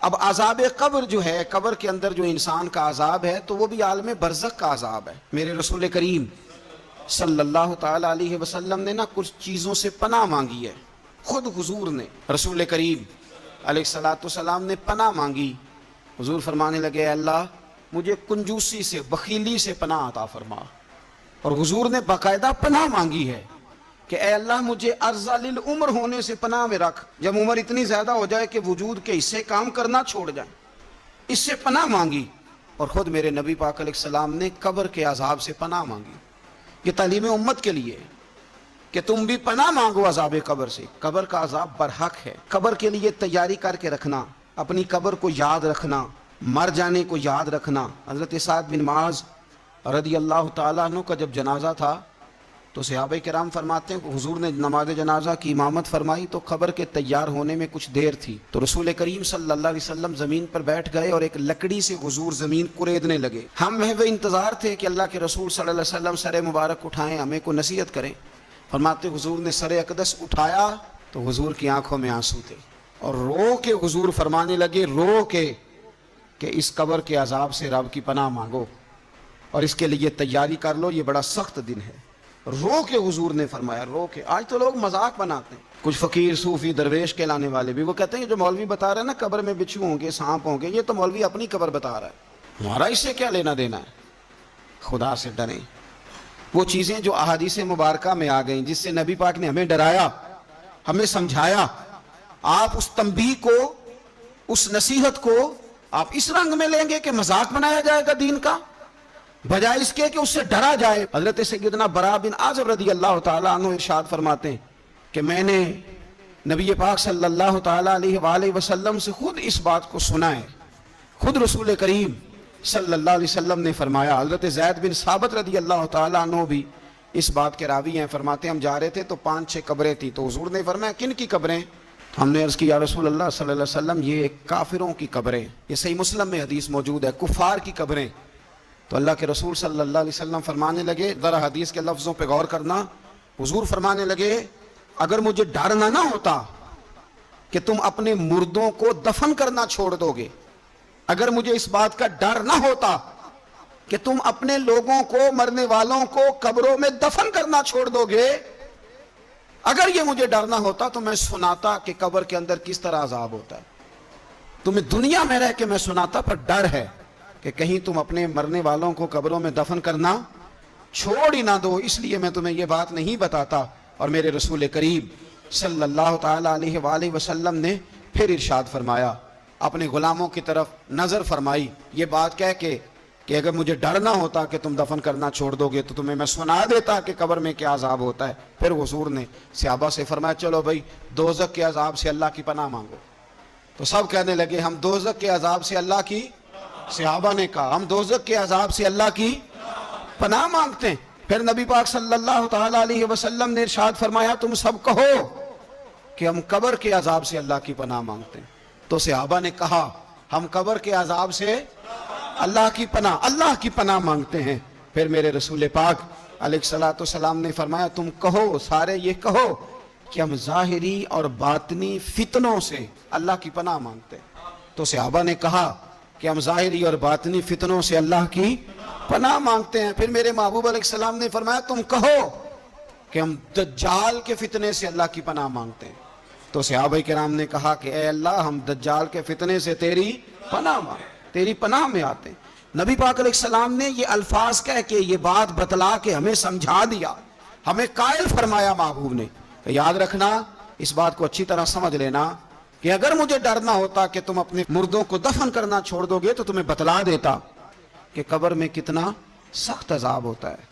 اب عذاب قبر جو ہے، قبر کے اندر جو انسان کا عذاب ہے تو وہ بھی عالم برزخ کا عذاب ہے۔ میرے رسول کریم صلی اللہ تعالی علیہ وسلم نے نا کچھ چیزوں سے پناہ مانگی ہے، خود حضور نے، رسول کریم علیہ السلام نے پناہ مانگی۔ حضور فرمانے لگے، اے اللہ مجھے کنجوسی سے، بخیلی سے پناہ عطا فرما۔ اور حضور نے باقاعدہ پناہ مانگی ہے کہ اے اللہ مجھے ارذل العمر ہونے سے پناہ میں رکھ، جب عمر اتنی زیادہ ہو جائے کہ وجود کے حصے کام کرنا چھوڑ جائیں، اس سے پناہ مانگی۔ اور خود میرے نبی پاک علیہ السلام نے قبر کے عذاب سے پناہ مانگی۔ یہ تعلیم امت کے لیے کہ تم بھی پناہ مانگو عذاب قبر سے۔ قبر کا عذاب برحق ہے۔ قبر کے لیے تیاری کر کے رکھنا، اپنی قبر کو یاد رکھنا، مر جانے کو یاد رکھنا۔ حضرت سعد بن معاذ رضی اللہ تعالیٰ عنہ کا جب جنازہ تھا تو صحابہ کرام فرماتے ہیں کہ حضور نے نماز جنازہ کی امامت فرمائی تو قبر کے تیار ہونے میں کچھ دیر تھی، تو رسول کریم صلی اللہ علیہ وسلم زمین پر بیٹھ گئے اور ایک لکڑی سے حضور زمین کریدنے لگے۔ ہم محو انتظار تھے کہ اللہ کے رسول صلی اللہ علیہ وسلم سر مبارک اٹھائیں، ہمیں کو نصیحت کریں۔ فرماتے حضور نے سر اقدس اٹھایا تو حضور کی آنکھوں میں آنسو تھے، اور رو کے حضور فرمانے لگے، رو کے کہ اس قبر کے عذاب سے رب کی پناہ مانگو اور اس کے لیے تیاری کر لو، یہ بڑا سخت دن ہے۔ رو کے حضور نے فرمایا، رو کے۔ آج تو لوگ مذاق بناتے ہیں، کچھ فقیر صوفی درویش کہلانے والے بھی، وہ کہتے ہیں جو مولوی بتا رہا ہے نا قبر میں بچھو ہوں گے، سانپ ہوں گے، یہ تو مولوی اپنی قبر بتا رہا ہے، ہمارا اس سے کیا لینا دینا ہے۔ خدا سے ڈریں۔ وہ چیزیں جو احادیث مبارکہ میں آ گئیں، جس سے نبی پاک نے ہمیں ڈرایا، ہمیں سمجھایا، آپ اس تنبیہ کو، اس نصیحت کو آپ اس رنگ میں لیں گے کہ مذاق بنایا جائے گا دین کا، بجائے اس کے کہ اس سے ڈرا جائے۔ حضرت سیدنا براء بن عازب رضی اللہ تعالیٰ عنہ ارشاد فرماتے ہیں کہ میں نے نبی پاک صلی اللہ تعالیٰ علیہ وآلہ وسلم سے خود اس بات کو سنا ہے، خود رسول کریم صلی اللہ علیہ وسلم نے فرمایا۔ حضرت زید بن ثابت رضی اللہ تعالیٰ عنہ بھی اس بات کے راوی ہیں، فرماتے ہیں ہم جا رہے تھے تو 5-6 قبریں تھیں، تو حضور نے فرمایا کن کی قبریں؟ ہم نے عرض کی یا رسول اللہ صلی اللہ علیہ وسلم یہ کافروں کی قبریں، یہ صحیح مسلم میں حدیث موجود ہے، کفار کی قبریں۔ تو اللہ کے رسول صلی اللہ علیہ وسلم فرمانے لگے، ذرا حدیث کے لفظوں پہ غور کرنا، حضور فرمانے لگے اگر مجھے ڈر نہ ہوتا کہ تم اپنے مردوں کو دفن کرنا چھوڑ دو گے، اگر مجھے اس بات کا ڈر نہ ہوتا کہ تم اپنے لوگوں کو، مرنے والوں کو قبروں میں دفن کرنا چھوڑ دو گے، اگر یہ مجھے ڈر نہ ہوتا تو میں سناتا کہ قبر کے اندر کس طرح عذاب ہوتا ہے۔ تمہیں دنیا میں رہ کے میں سناتا، پر ڈر ہے کہ کہیں تم اپنے مرنے والوں کو قبروں میں دفن کرنا چھوڑ ہی نہ دو، اس لیے میں تمہیں یہ بات نہیں بتاتا۔ اور میرے رسول کریم صلی اللہ تعالیٰ علیہ وآلہ وسلم نے پھر ارشاد فرمایا، اپنے غلاموں کی طرف نظر فرمائی، یہ بات کہہ کے کہ اگر مجھے ڈر نہ ہوتا کہ تم دفن کرنا چھوڑ دو گے تو تمہیں میں سنا دیتا کہ قبر میں کیا عذاب ہوتا ہے۔ پھر حضور نے صحابہ سے فرمایا چلو بھائی دوزخ کے عذاب سے اللہ کی پناہ مانگو۔ تو سب کہنے لگے ہم دوزخ کے عذاب سے اللہ کی، صحابہ نے کہا ہم دوزخ کے عذاب سے اللہ کی پناہ مانگتے ہیں۔ پھر نبی پاک صلی اللہ تعالیٰ علیہ وسلم نے ارشاد فرمایا تم سب کہو کہ ہم قبر کے عذاب سے اللہ کی پناہ مانگتے ہیں۔ تو صحابہ نے کہا ہم قبر کے عذاب سے اللہ کی پناہ مانگتے ہیں۔ پھر میرے رسول پاک علیہ السلام نے فرمایا تم کہو، سارے یہ کہو کہ ہم ظاہری اور باطنی فتنوں سے اللہ کی پناہ مانگتے ہیں۔ تو صحابہ نے کہا کہ ہم ظاہری اور باطنی فتنوں سے اللہ کی پناہ مانگتے ہیں۔ پھر میرے محبوب علیہ السلام نے فرمایا تم کہو کہ ہم دجال کے فتنے سے اللہ کی پناہ مانگتے ہیں۔ تو صحابہ کرام نے کہا کہ اے اللہ ہم دجال کے فتنے سے تیری پناہ تیری پناہ میں آتے ہیں۔ نبی پاک علیہ السلام نے یہ الفاظ کہہ کے یہ بات بتلا کے ہمیں سمجھا دیا، ہمیں قائل فرمایا محبوب نے۔ یاد رکھنا، اس بات کو اچھی طرح سمجھ لینا کہ اگر مجھے ڈر نہ ہوتا کہ تم اپنے مردوں کو دفن کرنا چھوڑ دو گے تو تمہیں بتلا دیتا کہ قبر میں کتنا سخت عذاب ہوتا ہے۔